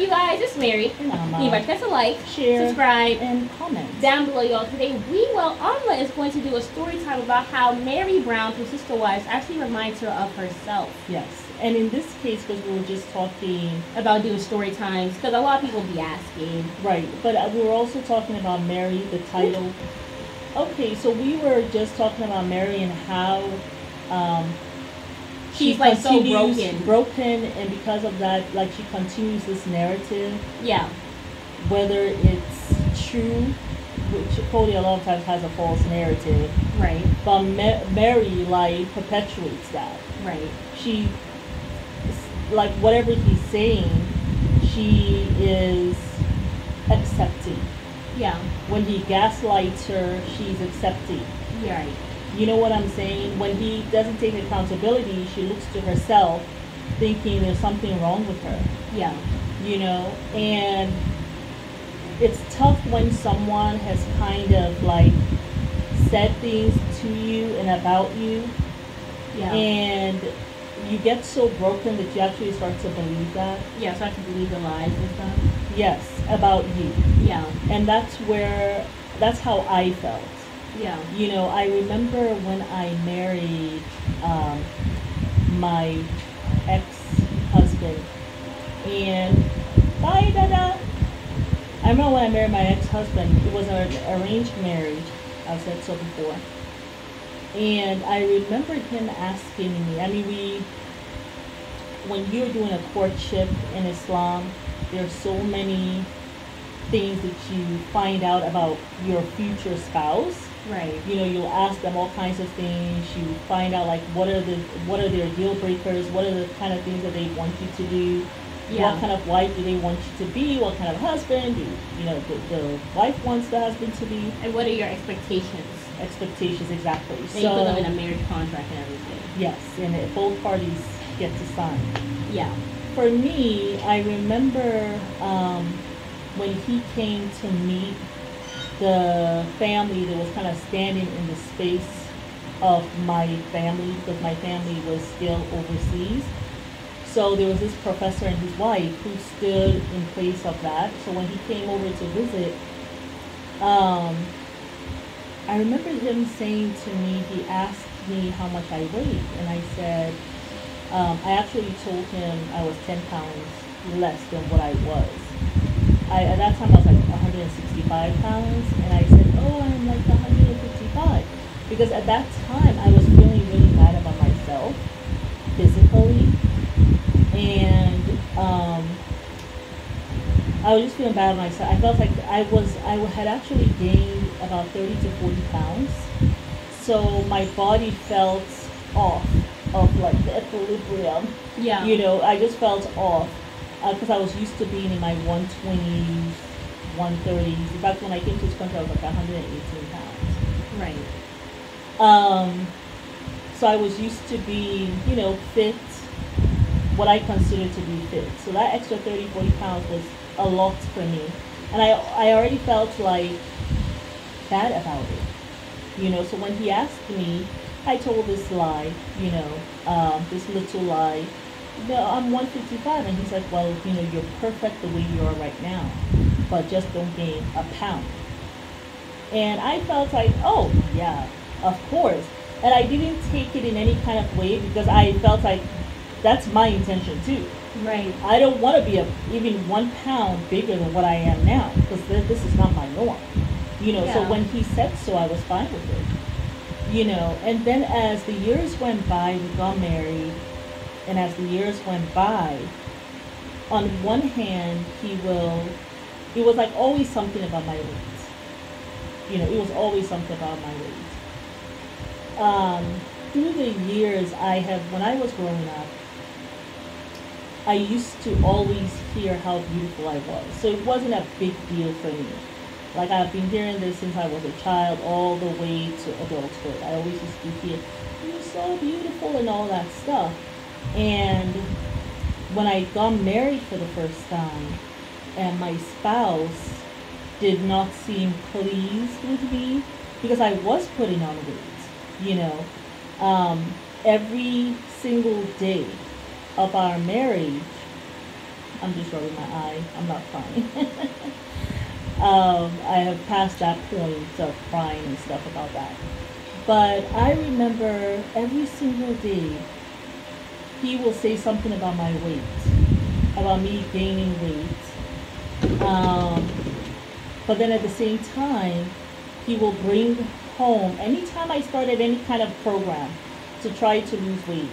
you guys? It's Mary. And Amma. You guys to like, share, subscribe, and comment down below, y'all. Today, Amma is going to do a story time about how Mary Brown, her sister wives, actually reminds her of herself. Yes. And in this case, because we were just talking about doing story times, because a lot of people be asking. Right. But we were also talking about Mary, the title. Okay, so we were just talking about Mary and how she's like so broken, and because of that, like she continues this narrative. Yeah. Whether it's true, which Cody a lot of times has a false narrative. Right. But Mary like perpetuates that. Right. She, like whatever he's saying, she is accepting. Yeah. When he gaslights her, she's accepting. Yeah. Right. You know what I'm saying? When he doesn't take accountability, she looks to herself thinking there's something wrong with her. Yeah. You know? And it's tough when someone has kind of like said things to you and about you. Yeah. And you get so broken that you actually start to believe that. Yeah, start to believe the lies and stuff. Yes, about you. Yeah. And that's how I felt. Yeah. You know, I remember when I married my ex-husband, and bye, Dada. I remember when I married my ex-husband, it was an arranged marriage. I've said so before. And I remember him asking me, I mean, when you're doing a courtship in Islam, there's so many things that you find out about your future spouse. Right. You know, you'll ask them all kinds of things. You find out like what are their deal breakers, what are the kind of things that they want you to do. Yeah. What kind of wife do they want you to be? What kind of husband do the wife wants the husband to be? And what are your expectations? Expectations, exactly. And you put them in a marriage contract and everything. Yes, and both parties get to sign. Yeah. For me, I remember when he came to meet the family that was kind of standing in the space of my family, because my family was still overseas. So there was this professor and his wife who stood in place of that. So when he came over to visit, I remember him saying to me, he asked me how much I weighed. And I said, I actually told him I was 10 pounds less than what I was. At that time I was like 165 pounds. And I said, oh, I'm like 155. Because at that time I was feeling really bad about myself physically. And I was just feeling bad about myself. I felt like I had actually gained about 30 to 40 pounds. So my body felt off of like the equilibrium. Yeah. You know, I just felt off because I was used to being in my 120s, 130s. In fact, when I came to this country, I was like 118 pounds. Right. So I was used to being, fit, what I consider to be fit. So that extra 30, 40 pounds was a lot for me. And I already felt like bad about it. So when he asked me, I told this lie, this little lie. I'm 155. And he's like, well, you're perfect the way you are right now, but just don't gain a pound. And I felt like, oh, yeah, of course. And I didn't take it in any kind of way because I felt like that's my intention too. Right. I don't want to be even 1 pound bigger than what I am now because this is not my norm. Yeah. So when he said so, I was fine with it. And then as the years went by, we got married. And as the years went by, on one hand, it was like always something about my weight. It was always something about my weight. Through the years, when I was growing up, I used to always hear how beautiful I was. So it wasn't a big deal for me. Like I've been hearing this since I was a child all the way to adulthood. I always used to hear, you're so beautiful and all that stuff. And when I got married for the first time and my spouse did not seem pleased with me because I was putting on weight, every single day of our marriage, I'm just rubbing my eye. I'm not crying. I have passed that point of crying and stuff about that. But I remember every single day he will say something about my weight, about me gaining weight. But then at the same time, he will bring home, anytime I started any kind of program to try to lose weight,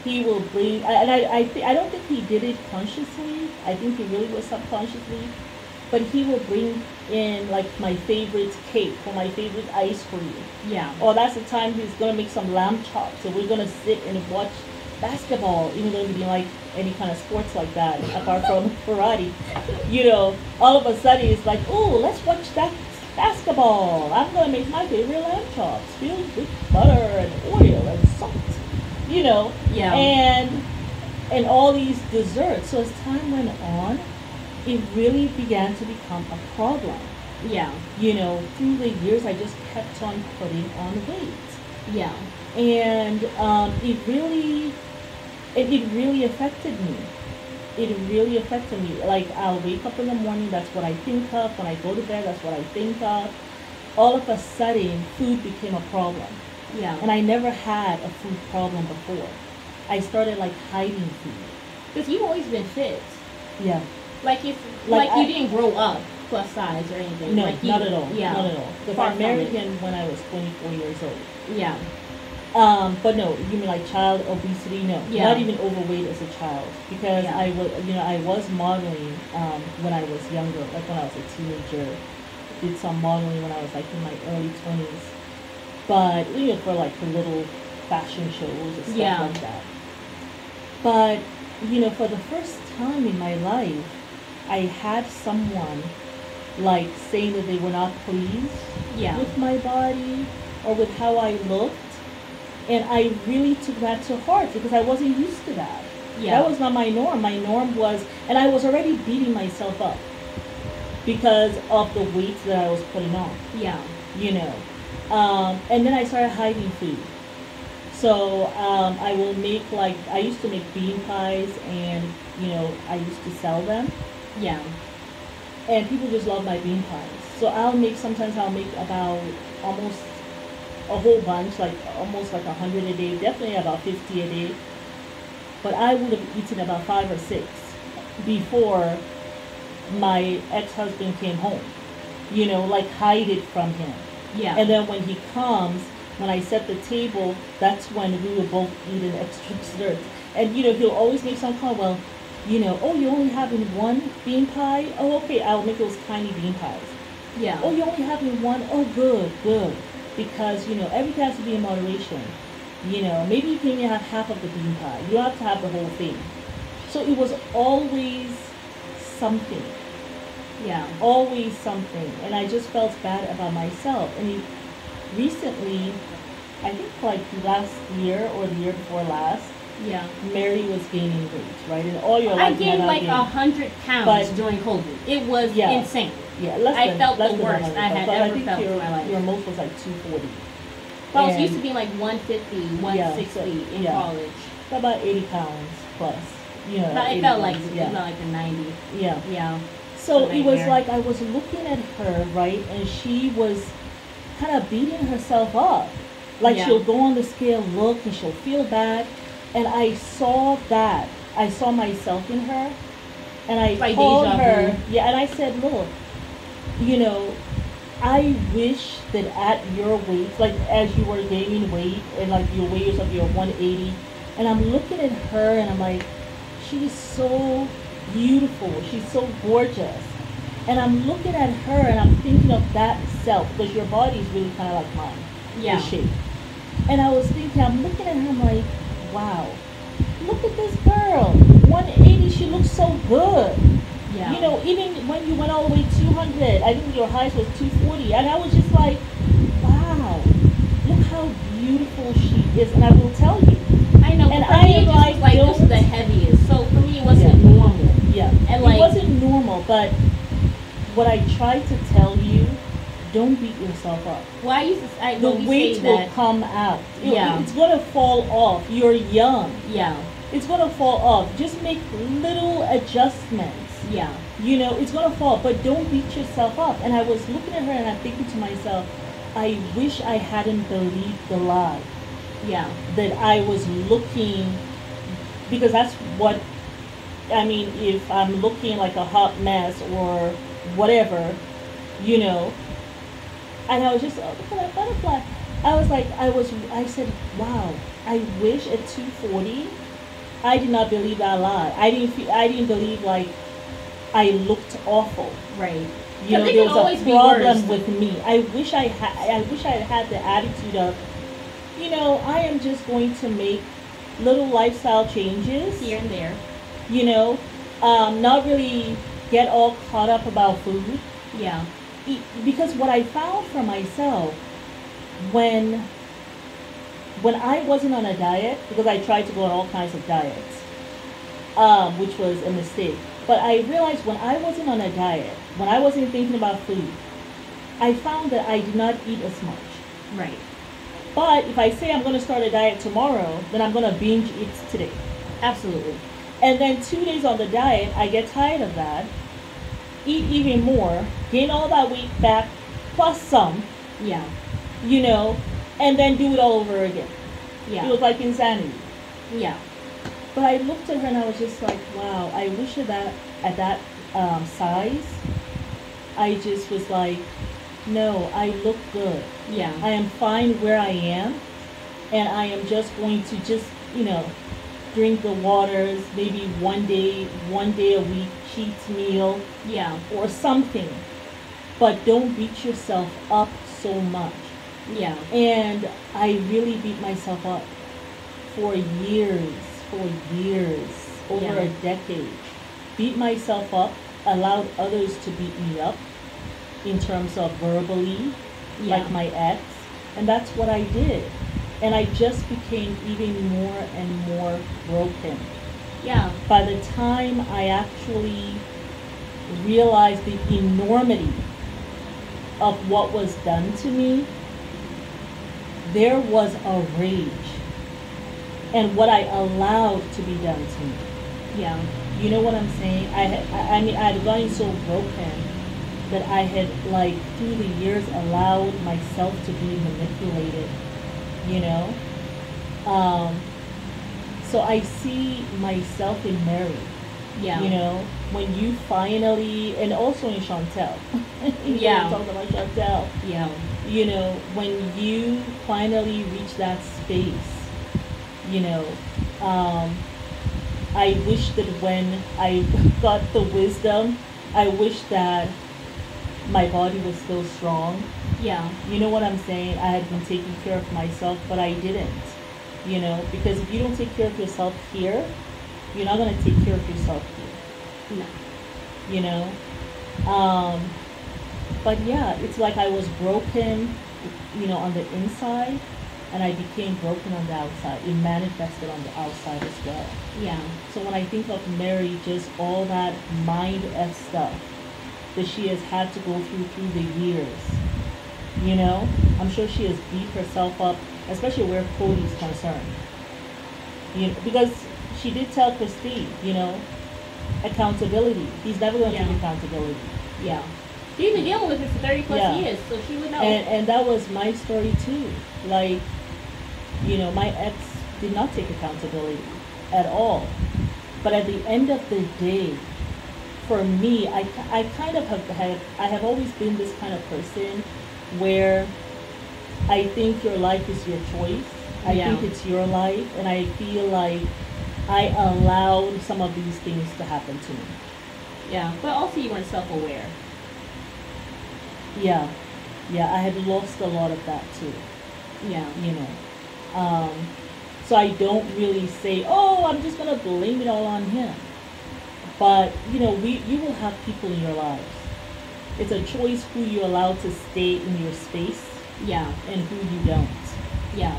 he will bring, and I don't think he did it consciously. I think he really was subconsciously. But he will bring in like my favorite cake or my favorite ice cream. Yeah. Or that's the time he's gonna make some lamb chops, so we're gonna sit and watch basketball, even though we didn't like any kind of sports like that, apart from karate. You know, all of a sudden it's like, oh, let's watch that basketball. I'm gonna make my favorite lamb chops filled with butter and oil and salt. You know, Yeah. And all these desserts. So as time went on, it really began to become a problem. Yeah. You know, through the years, I just kept on putting on weight. Yeah. And it really affected me. It really affected me. Like, I'll wake up in the morning, that's what I think of. When I go to bed, that's what I think of. All of a sudden, food became a problem. Yeah. And I never had a food problem before. I started, like, hiding food. Because you've always been fit. Yeah. Like if Like you I- didn't grow up plus size or anything. No, like you, not at all. Yeah. Not at all. Because Far I from married it. him when I was 24 years old. Yeah. But no, you mean like child obesity? No, Yeah. not even overweight as a child. Because Yeah. I was modeling when I was younger, like when I was a teenager. Did some modeling when I was like in my early 20s. But for like the little fashion shows and stuff Yeah. like that. But for the first time in my life, I had someone like saying that they were not pleased Yeah. with my body or with how I looked. And I really took that to heart because I wasn't used to that. Yeah. That was not my norm. My norm was, and I was already beating myself up because of the weight that I was putting on, Yeah. And then I started hiding food. So I will make I used to make bean pies and, I used to sell them. Yeah. And people just love my bean pies. So sometimes I'll make about almost a whole bunch, like almost like 100 a day, definitely about 50 a day. But I would have eaten about 5 or 6 before my ex-husband came home. Hide it from him. Yeah. And then when he comes, when I set the table, that's when we will both eat an extra dessert. And he'll always make some comment, well, oh, you're only having one bean pie? Oh, okay, I'll make those tiny bean pies. Yeah. Oh, you're only having one? Oh, good. Because, everything has to be in moderation. Maybe you can even have half of the bean pie. You don't have to have the whole thing. So it was always something. Yeah. Always something. And I just felt bad about myself. And recently, I think like last year or the year before last, Yeah. Meri was gaining weight, right? And all your I life, gained like 100 pounds But- during COVID. It was Yeah. insane. Yeah, I felt the less than worst 100, I had but ever I think felt in my life. your most was like 240. But I was And- used to being like 150, 160 in yeah. college. So about 80 pounds plus. But 80 it felt like pounds, it felt like a 90. yeah. Yeah. So It's a it was nightmare. like I was looking at her, right, and she was kind of beating herself up. Like Yeah. she'll go on the scale, look, and she'll feel bad. And I saw that. I saw myself in her. And I Like called deja her. vu. Yeah, and I said, look, I wish that at your weight, like as you were gaining weight and like you weigh yourself, you're 180. And I'm looking at her and I'm like, she's so beautiful. She's so gorgeous. And I'm looking at her and I'm thinking of that self because your body is really kind of like mine. Yeah. The shape. And I was thinking, I'm looking at her, I'm like, wow, look at this girl. 180, she looks so good. Yeah. Even when you went all the way 200, I think your highest was 240. And I was just like, wow, look how beautiful she is. And I will tell you. I know. And For I me, am it just like, was like this is the don't- heaviest. So for me, it wasn't Yeah. normal. Yeah. And It like- wasn't normal, but what I tried to tell you, don't beat yourself up. Well, I used to. The when we weight say will that. come out. Yeah. It's going to fall off. You're young. Yeah. it's gonna fall off. Just make little adjustments. Yeah. It's gonna fall, but don't beat yourself up. And I was looking at her and I'm thinking to myself, I wish I hadn't believed the lie Yeah. that I was looking, because that's what I mean. If I'm looking like a hot mess or whatever, you know, and I was just, oh, look at that butterfly. I said, wow, I wish at 240, I did not believe that lie. I didn't believe like I looked awful. Right. There was a problem with me. I wish I had the attitude of, I am just going to make little lifestyle changes here and there. Not really get all caught up about food. Yeah. Because what I found for myself when I wasn't on a diet, because I tried to go on all kinds of diets, which was a mistake. But I realized when I wasn't on a diet, when I wasn't thinking about food, I found that I did not eat as much. Right. But if I say I'm going to start a diet tomorrow, then I'm going to binge eat today. Absolutely. And then 2 days on the diet, I get tired of that, eat even more, gain all that weight back, plus some. Yeah. And then do it all over again. Yeah. It was like insanity. Yeah. But I looked at her and I was just like, wow, I wish at that size, I just was like, no, I look good. Yeah. I am fine where I am, and I am just going to just, drink the waters, maybe one day a week, cheat meal. Yeah. Or something. But don't beat yourself up so much. Yeah. And I really beat myself up for years, over a decade. Beat myself up, allowed others to beat me up in terms of verbally, like my ex. And that's what I did. And I just became even more and more broken. Yeah. By the time I actually realized the enormity of what was done to me, there was a rage and what I allowed to be done to me. Yeah. You know what I'm saying? I had gotten so broken that I had, like, through the years allowed myself to be manipulated, So I see myself in Meri. Yeah. When you finally, and also in Chantel. Yeah. Talking about Chantel. Yeah. When you finally reach that space, I wish that when I got the wisdom, I wish that my body was still strong. Yeah. You know what I'm saying? I had been taking care of myself, but I didn't. Because if you don't take care of yourself here, you're not going to take care of yourself here. No. But yeah, it's like I was broken, on the inside, and I became broken on the outside. It manifested on the outside as well. Yeah. So when I think of Meri, just all that mind F stuff that she has had to go through the years, I'm sure she has beat herself up, especially where Cody's concerned. Because she did tell Christine, accountability. He's never going to take accountability. Yeah. She's been dealing with it for 30 plus years, so she would know. And that was my story too. Like, my ex did not take accountability at all. But at the end of the day, for me, I kind of I have always been this kind of person where I think your life is your choice. I think it's your life, and I feel like I allowed some of these things to happen to me. Yeah, but also you weren't self-aware. Yeah, I had lost a lot of that too. Yeah. So I don't really say, oh, I'm just gonna blame it all on him. But you will have people in your lives. It's a choice who you allow to stay in your space. Yeah. And who you don't. Yeah.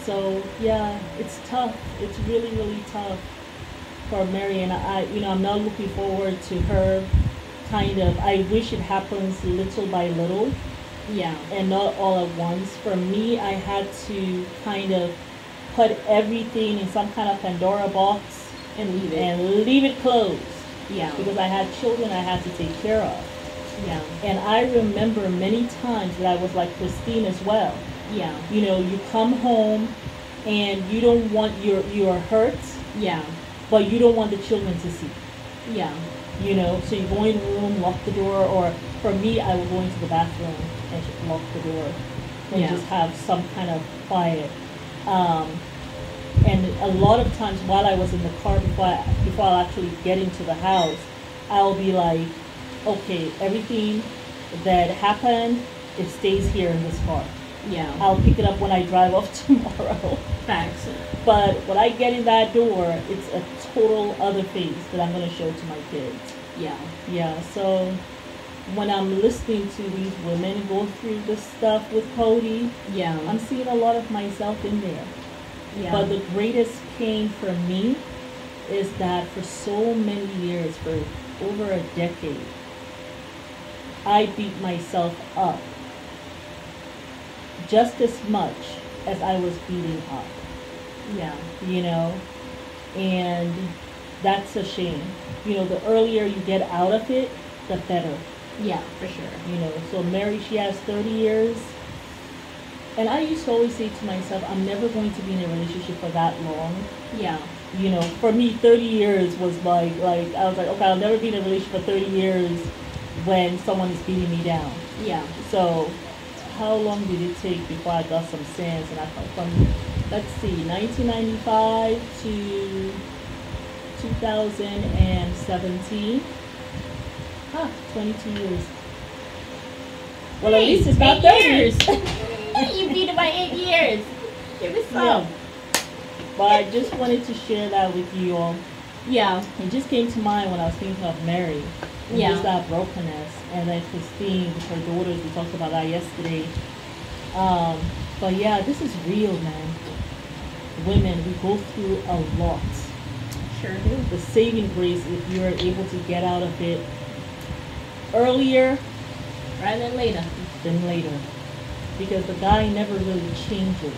So yeah, it's tough. It's really, really tough for Meri, and I'm not looking forward to her kind of, I wish it happens little by little. Yeah. And not all at once. For me, I had to kind of put everything in some kind of Pandora box And and leave it closed. Yeah. Because I had children I had to take care of. Yeah. And I remember many times that I was like Christine as well. Yeah. You know, you come home and you don't want you're hurt, Yeah. but you don't want the children to see. Yeah. You know, so you go in the room, lock the door, or for me, I would go into the bathroom and just lock the door and Yeah. just have some kind of quiet. And a lot of times while I was in the car before I actually get into the house, I'll be like, okay, everything that happened, it stays here in this car. Yeah. I'll pick it up when I drive off tomorrow. Facts. But when I get in that door, it's a total other face that I'm going to show to my kids. Yeah. Yeah, so when I'm listening to these women go through this stuff with Cody, Yeah. I'm seeing a lot of myself in there. Yeah. But the greatest pain for me is that for so many years, for over a decade, I beat myself up just as much as I was beating up, Yeah. you know, and that's a shame. You know, the earlier you get out of it, the better, Yeah, for sure. you know. So Mary, she has 30 years. And I used to always say to myself, I'm never going to be in a relationship for that long. Yeah. You know, for me, 30 years was like I was like, okay, I'll never be in a relationship for 30 years when someone is beating me down. Yeah. So how long did it take before I got some sense? And I thought from, let's see, 1995 to 2017. 22 years. Well, at least it's not 30 years. You beat it by 8 years. Give it some. Yeah. But I just wanted to share that with you all. Yeah. It just came to mind when I was thinking of Mary. And Yeah. just that brokenness. And then Christine with her daughters, we talked about that yesterday. But yeah, this is real, man. Women, we go through a lot. Sure do. The saving grace, if you're able to get out of it earlier Rather than later. than later. Because the guy never really changes.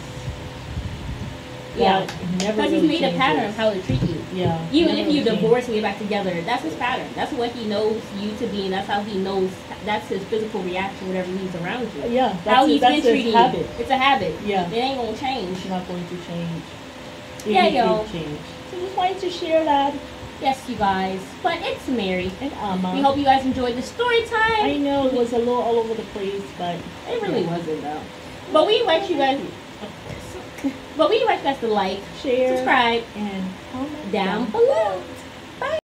Yeah. God never Because really he's made a pattern of changes. how to treat you. Yeah. Even never if you changes. divorce and get back together, that's his pattern. That's what he knows you to be, and that's how he knows. That's his physical reaction whenever he's around you. Yeah, How he's that's been his treating habit. you. It's a habit. Yeah. It ain't gonna change. It's not going to change. Yeah, It yo. did change. So just wanted to share that. Yes, you guys. But it's Mary. And Amma. We hope you guys enjoyed the story time. I know it was a little all over the place, but It really wasn't though. But we invite you guys. But we invite you guys to like, share, subscribe and comment down below.